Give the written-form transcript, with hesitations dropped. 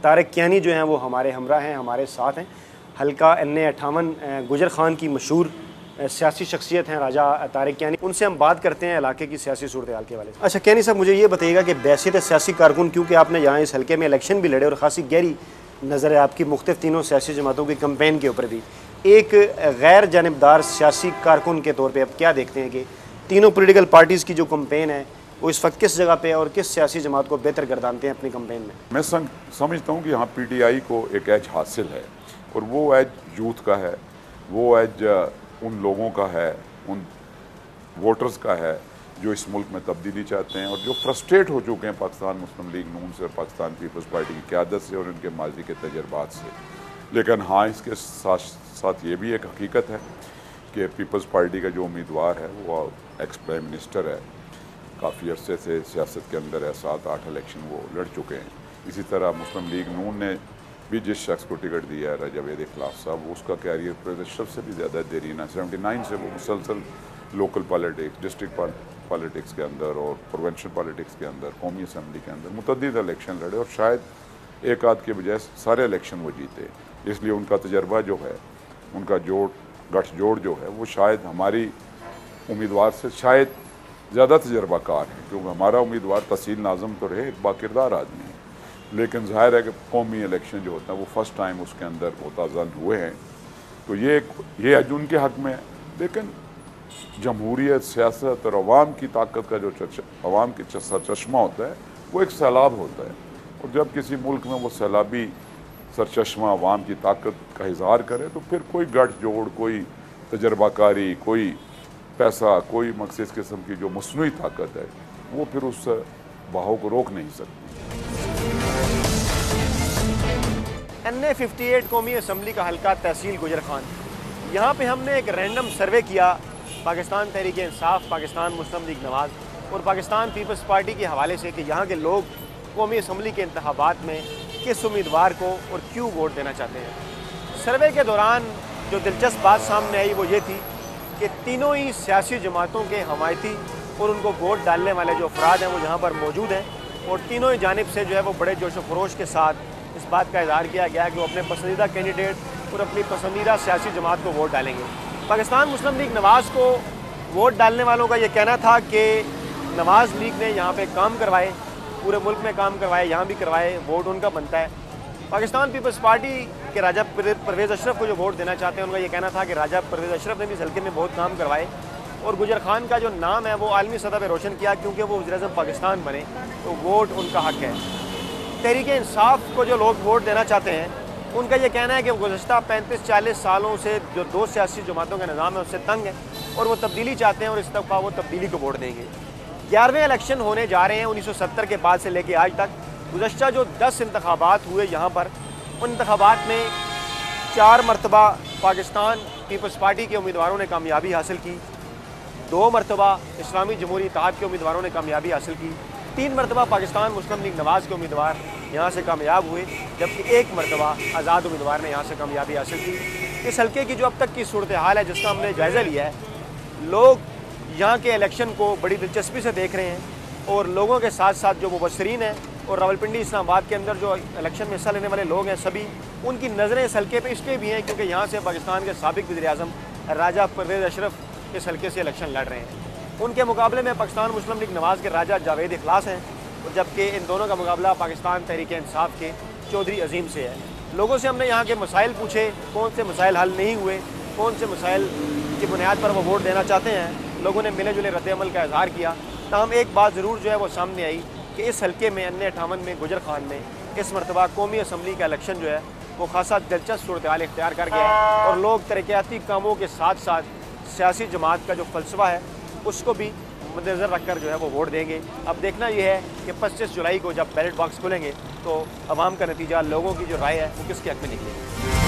तारिक कियानी जो हैं वो हमारे हमरा हैं, हमारे साथ हैं। हल्का NA-58 गुजर खान की मशहूर सियासी शख्सियत हैं राजा तारिक कियानी। उनसे हम बात करते हैं इलाके की सियासी सूरत हाल के हवाले से। अच्छा कियानी साहब, मुझे ये बताइएगा कि बैसियत सियासी कारकुन, क्योंकि आपने यहाँ इस हल्के में इलेक्शन भी लड़े और ख़ासी गहरी नज़र है आपकी मुख्तलिफ तीनों सियासी जमातों की कंपेन के ऊपर भी, एक गैर जानिबदार सियासी कारकुन के तौर पर आप क्या देखते हैं कि तीनों पोलिटिकल पार्टीज़ की जो कंपेन है वो इस वक्त किस जगह पे और किस सियासी जमात को बेहतर गर्दानते हैं अपनी कंपेन में? मैं समझता हूँ कि यहाँ PTI को एक एज हासिल है और वो एज यूथ का है, वो एज उन लोगों का है, उन वोटर्स का है जो इस मुल्क में तब्दीली चाहते हैं और जो फ्रस्ट्रेट हो चुके हैं पाकिस्तान मुस्लिम लीग नून से और पाकिस्तान पीपल्स पार्टी की क़यादत से और उनके माजी के तजर्बात से। लेकिन हाँ, इसके साथ ये भी एक हकीकत है कि पीपल्स पार्टी का जो उम्मीदवार है वो एक्स प्राइम मिनिस्टर है, काफ़ी अरसे से सियासत के अंदर है, 7-8 इलेक्शन वो लड़ चुके हैं। इसी तरह मुस्लिम लीग नून ने भी जिस शख्स को टिकट दिया है जावेद इखलास साहब, उसका कैरियर परवेज़ अशरफ से भी ज़्यादा देरीना 79 से वो मुसलसल लोकल पॉलिटिक्स, डिस्ट्रिक्ट पॉलिटिक्स के अंदर और प्रोविंशियल पॉलिटिक्स के अंदर, कौमी असम्बली के अंदर मुतअद्दिद इलेक्शन लड़े और शायद एक आध के बजाय सारे इलेक्शन वो जीते। इसलिए उनका तजर्बा जो है, उनका गठजोड़ जो है वो शायद हमारी उम्मीदवार से शायद ज़्यादा तजर्बाकार है, क्योंकि हमारा उम्मीदवार तहसील नाज़म तो रहे, एक बाकिरदार आदमी है, लेकिन ज़ाहिर है कि कौमी इलेक्शन जो होता है वो फ़र्स्ट टाइम उसके अंदर मुताज़न हुए हैं, तो ये आज उनके हक़ में है। लेकिन जमहूरियत, सियासत और अवाम की ताकत का जो अवाम की सरचश्मा होता है वो एक सैलाब होता है, और जब किसी मुल्क में वो सैलाबी सरचश्मा अवाम की ताकत का इज़हार करे तो फिर कोई गठजोड़, कोई तजर्बाकारी, कोई पैसा, कोई मखसूस किस्म की जो मसनूई ताकत है वो फिर उस बहाव को रोक नहीं सकती। NA-58 कौमी असम्बली का हल्का तहसील गुजर खान, यहाँ पे हमने एक रैंडम सर्वे किया पाकिस्तान तहरीक इंसाफ, पाकिस्तान मुस्लिम लीग नवाज़ और पाकिस्तान पीपल्स पार्टी के हवाले से कि यहाँ के लोग कौमी असम्बली के इंतखाबात में किस उम्मीदवार को और क्यों वोट देना चाहते हैं। सर्वे के दौरान जो दिलचस्प बात सामने आई वो ये थी कि तीनों ही सियासी जमातों के हमायती और उनको वोट डालने वाले जो अफराद हैं वो यहाँ पर मौजूद हैं, और तीनों ही जानिब से जो है वो बड़े जोश व खरोश के साथ इस बात का इज़हार किया गया कि वो अपने पसंदीदा कैंडिडेट और अपनी पसंदीदा सियासी जमात को वोट डालेंगे। पाकिस्तान मुस्लिम लीग नवाज़ को वोट डालने वालों का ये कहना था कि नवाज़ लीग ने यहाँ पे काम करवाए, पूरे मुल्क में काम करवाए, यहाँ भी करवाए, वोट उनका बनता है। पाकिस्तान पीपल्स पार्टी के राजा परवेज़ अशरफ को जो वोट देना चाहते हैं उनका ये कहना था कि राजा परवेज़ अशरफ ने भी इस हल्के में बहुत काम करवाए और गुजर खान का जो नाम है वो आलमी सतह पर रोशन किया क्योंकि वो वज़ीर-ए-आज़म पाकिस्तान बने, तो वोट उनका हक़ है। तहरीक इंसाफ को जो लोग वोट देना चाहते हैं उनका ये कहना है कि गुज़श्ता 35-40 सालों से जो दो सियासी जमातों का निज़ाम है उससे तंग है और वो तब्दीली चाहते हैं और इस दफ़ा वो तब्दीली को वोट देंगे। 11वें इलेक्शन होने जा रहे हैं 1970 के बाद से लेके आज तक। गुज़श्ता जो 10 इंतखाबात हुए यहाँ पर, उन इंतखाबात में 4 मरतबा पाकिस्तान पीपल्स पार्टी के उम्मीदवारों ने कामयाबी हासिल की, 2 मरतबा इस्लामी जमहूरी इत्तेहाद के उम्मीदवारों ने कामयाबी हासिल की, 3 मरतबा पाकिस्तान मुस्लिम लीग नवाज़ के उम्मीदवार यहाँ से कामयाब हुए, जबकि 1 मरतबा आज़ाद उम्मीदवार ने यहाँ से कामयाबी हासिल की। इस हल्के की जो अब तक की सूरत हाल है जिसका हमने जायज़ा लिया है, लोग यहाँ के इलेक्शन को बड़ी दिलचस्पी से देख रहे हैं और लोगों के साथ साथ जो मुबसरीन हैं और रावलपिंडी इस्लामाबाद के अंदर जो इलेक्शन में हिस्सा लेने वाले लोग हैं, सभी उनकी नज़रें इस हल्के पे इसलिए भी हैं क्योंकि यहाँ से पाकिस्तान के साबिक़ वज़ीर-ए-आज़म राजा परवेज़ अशरफ इस हल्के से इलेक्शन लड़ रहे हैं। उनके मुकाबले में पाकिस्तान मुस्लिम लीग नवाज़ के राजा जावेद इखलास हैं, और जबकि इन दोनों का मुकाबला पाकिस्तान तहरीक इंसाफ के चौधरी अजीम से है। लोगों से हमने यहाँ के मसाइल पूछे, कौन से मसाइल हल नहीं हुए, कौन से मसाइल की बुनियाद पर वो वोट देना चाहते हैं। लोगों ने मिले जुले रद्द-ए-अमल का इज़हार किया। ताहम एक बात ज़रूर जो है वो सामने आई कि इस हल्के में NA-58 में गुजर खान में इस मरतबा कौमी असम्बली का इलेक्शन जो है वो खासा दिलचस्प सूरत हाल इख्तियार कर गया है और लोग तरक्याती कामों के साथ साथ सियासी जमात का जो फ़लसफ़ा है उसको भी मद्देनज़र रखकर जो है वो वोट देंगे। अब देखना यह है कि 25 जुलाई को जब बैलेट बॉक्स खुलेंगे तो अवाम का नतीजा, लोगों की जो राय है वो किसके हक़ में निकलेगी।